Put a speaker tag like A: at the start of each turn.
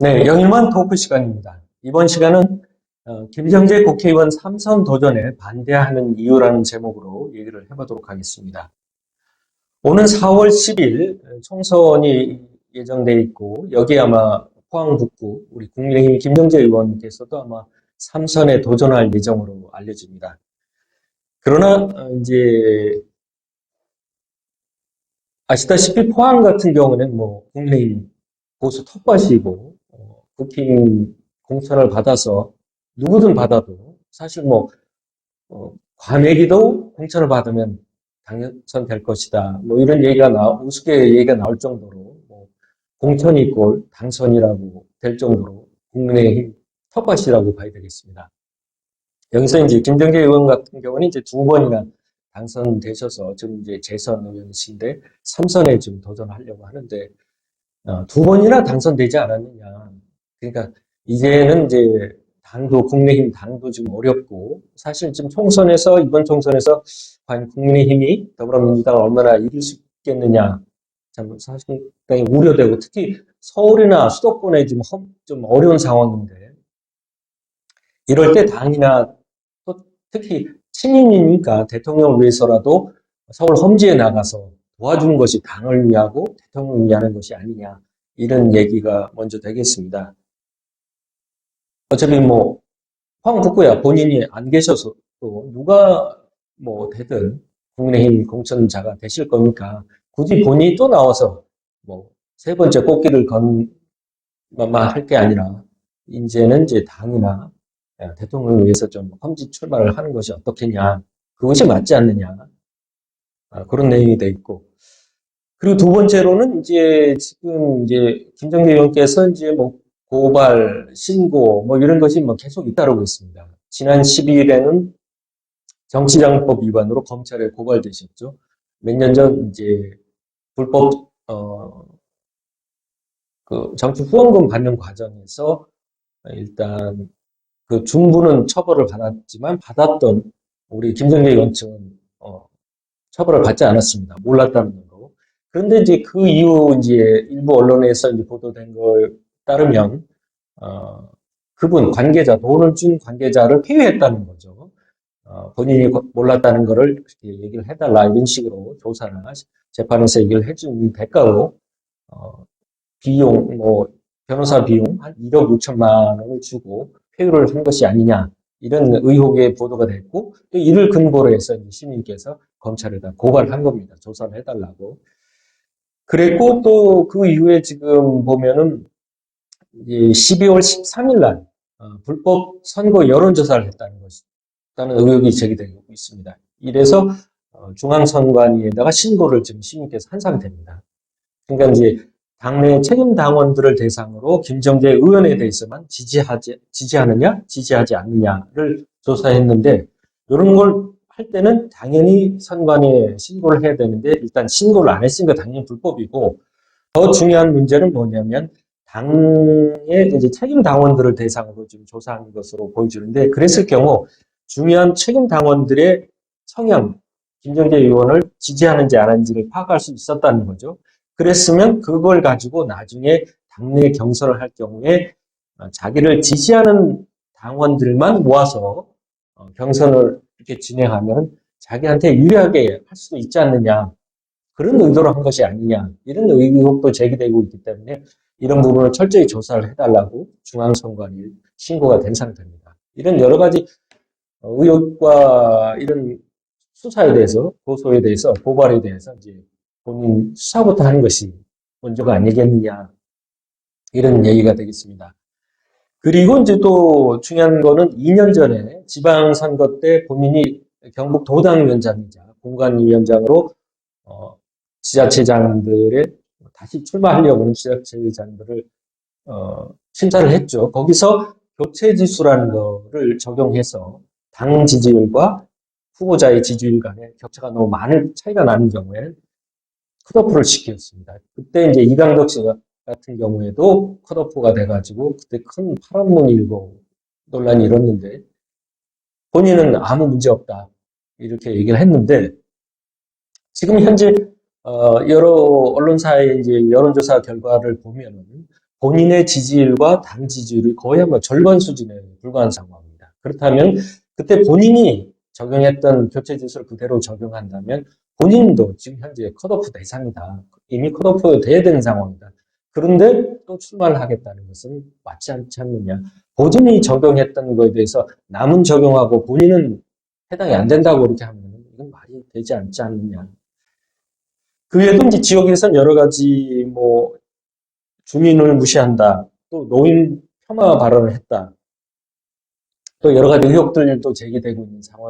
A: 네, 영일만 토크 시간입니다. 이번 시간은 김경재 국회의원 3선 도전에 반대하는 이유라는 제목으로 얘기를 해보도록 하겠습니다. 오는 4월 10일 총선이 예정돼 있고 여기에 아마 포항 북구 우리 국민의힘 김경재 의원께서도 아마 3선에 도전할 예정으로 알려집니다. 그러나 이제 아시다시피 포항 같은 경우는 뭐 국민의힘 보수 텃밭이고 국힘 공천을 받아서 누구든 받아도 사실 뭐 과메기도 공천을 받으면 당선될 것이다. 뭐 이런 얘기가 우습게 얘기가 나올 정도로 뭐 공천이 있고 당선이라고 될 정도로 국민의힘 텃밭이라고 봐야 되겠습니다. 여기서 이제 김정재 의원 같은 경우는 이제 두 번이나 당선되셔서 지금 이제 재선 의원이신데 3선에 지금 도전하려고 하는데 두 번이나 당선되지 않았느냐. 그러니까 이제는 이제 당도 국민의힘 당도 지금 어렵고 사실 지금 총선에서 이번 총선에서 과연 국민의힘이 더불어민주당을 얼마나 이길 수 있겠느냐 참 사실 굉장히 우려되고 특히 서울이나 수도권에 지금 좀 어려운 상황인데 이럴 때 당이나 또 특히 친인이니까 대통령을 위해서라도 서울 험지에 나가서 도와주는 것이 당을 위하고 대통령을 위하는 것이 아니냐 이런 얘기가 먼저 되겠습니다. 어차피 뭐 황 북구야 본인이 안 계셔서 또 누가 뭐 되든 국민의힘 공천자가 되실 거니까 굳이 본인이 또 나와서 뭐 세 번째 꽃길을 건만 할 게 아니라 이제는 이제 당이나 대통령을 위해서 좀 험지 출마를 하는 것이 어떻겠냐 그것이 맞지 않느냐 그런 내용이 돼 있고 그리고 두 번째로는 이제 지금 이제 김정재 의원께서 이제 뭐 고발, 신고 뭐 이런 것이 뭐 계속 잇따르고 있습니다. 지난 12일에는 정치자금법 위반으로 검찰에 고발되셨죠. 몇 년 전 이제 불법 그 정치 후원금 받는 과정에서 일단 그 중부는 처벌을 받았지만 받았던 우리 김정재 의원 측은 처벌을 받지 않았습니다. 몰랐다는 걸로. 그런데 이제 그 이후 이제 일부 언론에서 이제 보도된 거에 따르면 그분 관계자 돈을 준 관계자를 폐위했다는 거죠. 본인이 몰랐다는 거를 그렇게 얘기를 해달라 이런 식으로 조사나 재판에서 얘기를 해준 대가로 비용 뭐 변호사 비용 한 1억 6천만 원을 주고 폐유를 한 것이 아니냐 이런 의혹의 보도가 됐고 또 이를 근거로 해서 이제 시민께서 검찰에다 고발을 한 겁니다. 조사를 해달라고. 그랬고 또 그 이후에 지금 보면은 12월 13일 날 불법 선거 여론조사를 했다는 것이라는 의혹이 제기되고 있습니다. 이래서 중앙선관위에다가 신고를 지금 시민께서 한 상태입니다. 그러니까 이제 당내 책임 당원들을 대상으로 김정재 의원에 대해서만 지지하느냐, 지지하지 않느냐를 조사했는데 이런 걸 할 때는 당연히 선관위에 신고를 해야 되는데 일단 신고를 안 했으니까 당연히 불법이고 더 중요한 문제는 뭐냐면 당의 이제 책임 당원들을 대상으로 지금 조사한 것으로 보여주는데 그랬을 경우 중요한 책임 당원들의 성향, 김정재 의원을 지지하는지 안 하는지를 파악할 수 있었다는 거죠. 그랬으면 그걸 가지고 나중에 당내 경선을 할 경우에 자기를 지지하는 당원들만 모아서 경선을 이렇게 진행하면 자기한테 유리하게 할 수도 있지 않느냐. 그런 의도로 한 것이 아니냐. 이런 의혹도 제기되고 있기 때문에 이런 부분을 철저히 조사를 해달라고 중앙선관위에 신고가 된 상태입니다. 이런 여러 가지 의혹과 이런 수사에 대해서, 고소에 대해서, 고발에 대해서 이제 본인 수사부터 하는 것이 먼저가 아니겠느냐. 이런 얘기가 되겠습니다. 그리고 이제 또 중요한 거는 2년 전에 지방선거 때 본인이 경북 도당위원장이자 공관위원장으로 지자체장들의 다시 출마하려고 하는 지자체장들을 심사를 했죠. 거기서 교체지수라는 거를 적용해서 당 지지율과 후보자의 지지율 간의 격차가 너무 많은 차이가 나는 경우에 컷오프를 시켰습니다. 그때 이제 이강덕 씨 같은 경우에도 컷오프가 돼가지고 그때 큰 파란문이 일고 논란이 일었는데 본인은 아무 문제 없다 이렇게 얘기를 했는데 지금 현재 여러 언론사의 이제 여론조사 결과를 보면은 본인의 지지율과 당 지지율이 거의 아마 절반 수준에 불과한 상황입니다. 그렇다면 그때 본인이 적용했던 교체 지수를 그대로 적용한다면 본인도 지금 현재 컷오프 대상이다. 이미 컷오프 돼야 되는 상황이다. 그런데 또 출마를 하겠다는 것은 맞지 않지 않느냐. 본인이 적용했던 거에 대해서 남은 적용하고 본인은 해당이 안 된다고 그렇게 하면 이건 말이 되지 않지 않느냐. 그 외에도 이제 지역에서는 여러 가지 뭐 주민을 무시한다. 또 노인 폄하 발언을 했다. 또 여러 가지 의혹들도 제기되고 있는 상황.